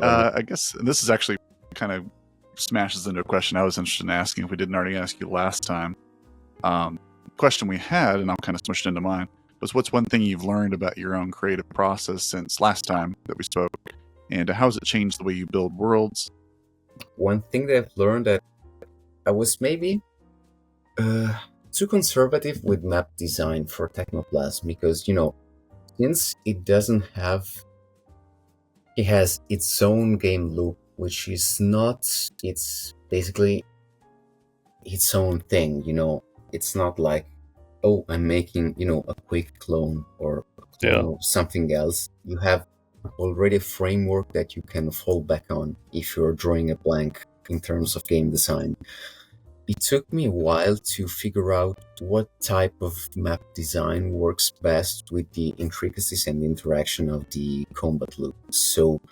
I guess this is actually kind of smashes into a question I was interested in asking if we didn't already ask you last time. Question we had, and I'm kind of smushed into mine, was what's one thing you've learned about your own creative process since last time that we spoke, and how has it changed the way you build worlds? One thing that I've learned that I was maybe too conservative with map design for Technoplazm because, since it has its own game loop, which is not, it's basically its own thing, It's not like, oh, I'm making, a quick clone or a clone of something else. You have already a framework that you can fall back on if you're drawing a blank in terms of game design. It took me a while to figure out what type of map design works best with the intricacies and interaction of the combat loop. So,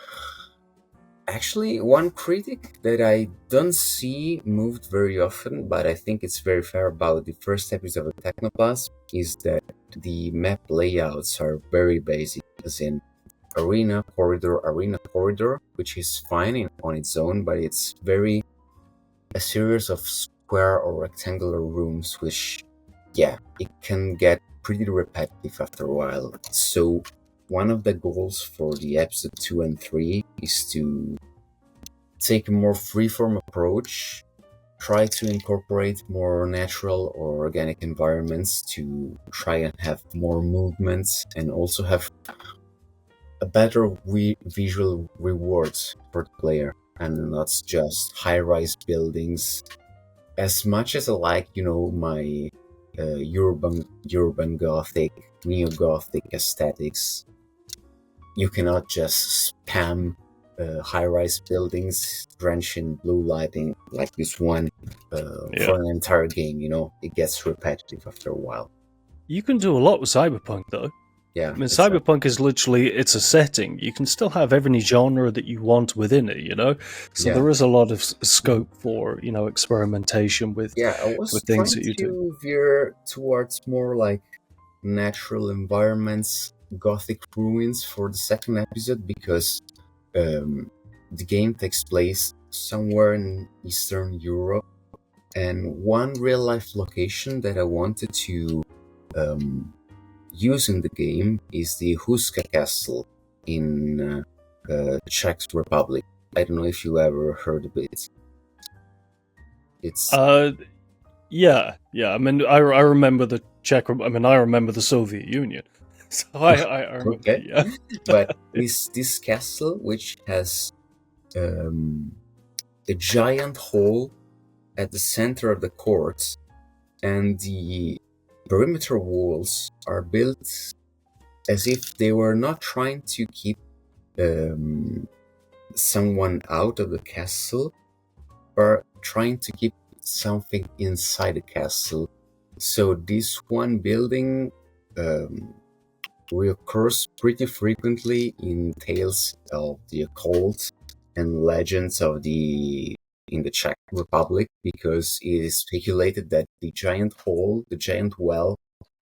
actually, one critic that I don't see moved very often, but I think it's very fair about the first episode of Technoplazm, is that the map layouts are very basic, as in arena, corridor, which is fine on its own, but it's very a series of square or rectangular rooms, which, it can get pretty repetitive after a while. So one of the goals for the episode 2 and 3 is to take a more freeform approach, try to incorporate more natural or organic environments to try and have more movements and also have a better visual rewards for the player, and not just high-rise buildings. As much as I like, my urban gothic, neo-gothic aesthetics, you cannot just spam high-rise buildings drenched in blue lighting like this one for an entire game. It gets repetitive after a while. You can do a lot with Cyberpunk, though. Yeah, I mean, Cyberpunk is literally, it's a setting. You can still have every genre that you want within it, So there is a lot of scope for, experimentation with, I was with things that you trying do. to veer towards more like natural environments, gothic ruins for the second episode, because the game takes place somewhere in Eastern Europe, and one real-life location that I wanted to use in the game is the Huska Castle in Czech Republic. I don't know if you ever heard of it. It's yeah. I mean, I remember the Czech. I mean, I remember the Soviet Union, so I remember. okay. Yeah. But this castle, which has a giant hole at the center of the court, and the perimeter walls are built as if they were not trying to keep someone out of the castle, but trying to keep something inside the castle. So this one building reoccurs pretty frequently in tales of the occult and legends in the Czech Republic, because it is speculated that the giant hole, the giant well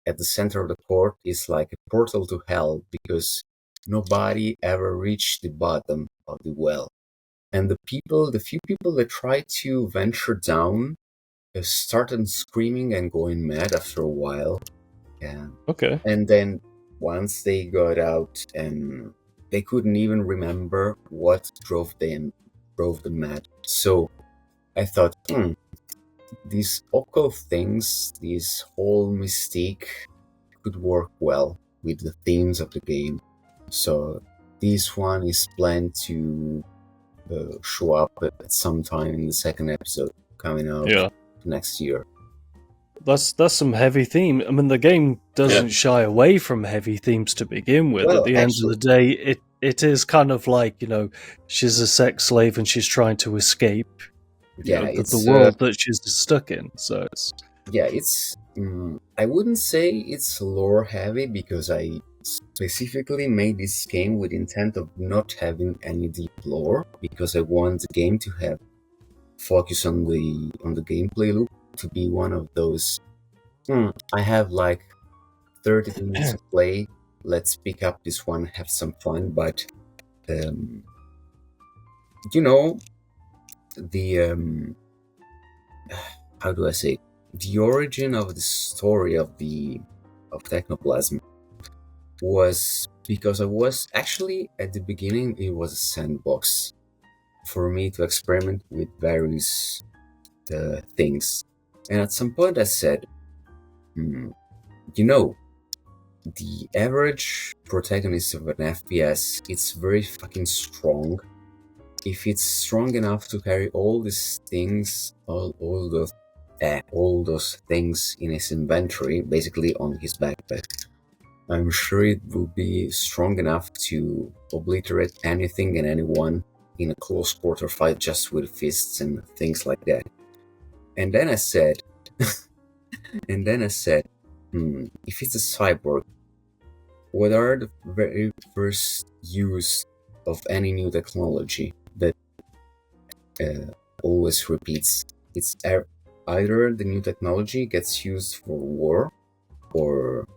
at the center of the court is like a portal to hell, because nobody ever reached the bottom of the well. And the few people that try to venture down started screaming and going mad after a while. Okay. And then once they got out, and they couldn't even remember what drove them mad. So I thought, these occult things, this whole mystique could work well with the themes of the game. So this one is planned to show up at some time in the second episode coming out next year. That's some heavy theme. I mean, the game doesn't shy away from heavy themes to begin with. Well, at the end of the day, it is kind of like, she's a sex slave and she's trying to escape the world that she's stuck in. So it's I wouldn't say it's lore heavy, because I specifically made this game with intent of not having any deep lore, because I want the game to have focus on the gameplay loop, to be one of those I have like 30 minutes to play, let's pick up this one, have some fun, but you know, the how do I say, the origin of the story of Technoplazm was because I was actually at the beginning, it was a sandbox for me to experiment with various things, and at some point I said, you know, the average protagonist of an FPS, it's very fucking strong. If it's strong enough to carry all these things, all those things in his inventory, basically on his backpack, I'm sure it will be strong enough to obliterate anything and anyone in a close quarter fight just with fists and things like that. And then I said, if it's a cyborg, what are the very first use of any new technology that always repeats? It's either the new technology gets used for war or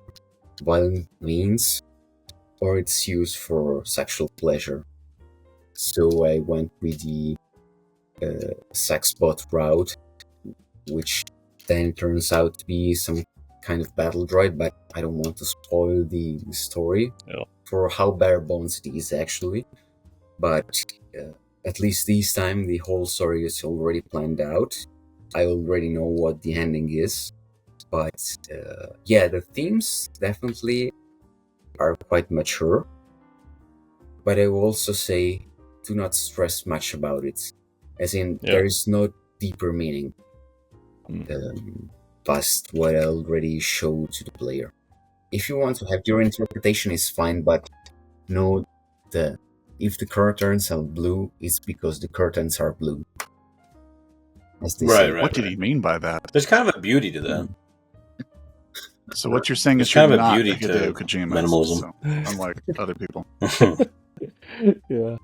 violent means, or it's used for sexual pleasure. So I went with the sex bot route, which then turns out to be some kind of battle droid, but I don't want to spoil the story for how bare bones it is actually. But at least this time the whole story is already planned out. I already know what the ending is. But the themes definitely are quite mature. But I will also say, do not stress much about it. As in, there is no deeper meaning past what I already showed to the player. If you want to have your interpretation, is fine, but know that if the curtains are blue, it's because the curtains are blue. As they say. What did he mean by that? There's kind of a beauty to that. So what you're saying is you're not a Hideo Kojima, minimalism, so, unlike other people. Yeah.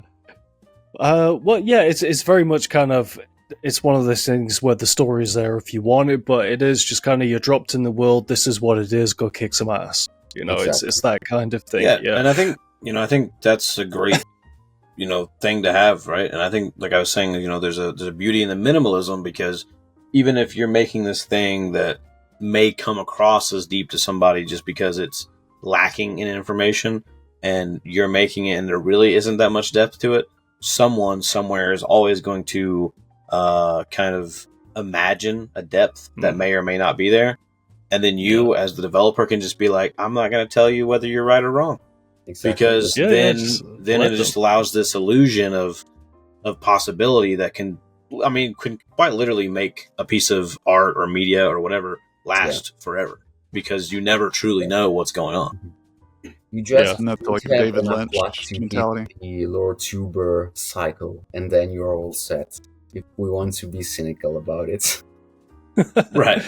It's very much kind of, it's one of those things where the story is there if you want it, but it is just kind of, you're dropped in the world, this is what it is, go kick some ass. You know, exactly. It's that kind of thing. Yeah, and I think that's a great thing to have, right? And I think, like I was saying, there's a beauty in the minimalism, because even if you're making this thing that may come across as deep to somebody just because it's lacking in information, and you're making it and there really isn't that much depth to it, someone somewhere is always going to kind of imagine a depth that may or may not be there, and then you as the developer can just be like, I'm not going to tell you whether you're right or wrong. Exactly. Because then it just allows this illusion of possibility that can quite literally make a piece of art or media or whatever last forever, because you never truly know what's going on. You just have like David Lynch mentality, the Lord Tuber cycle, and then you're all set. If we want to be cynical about it, right?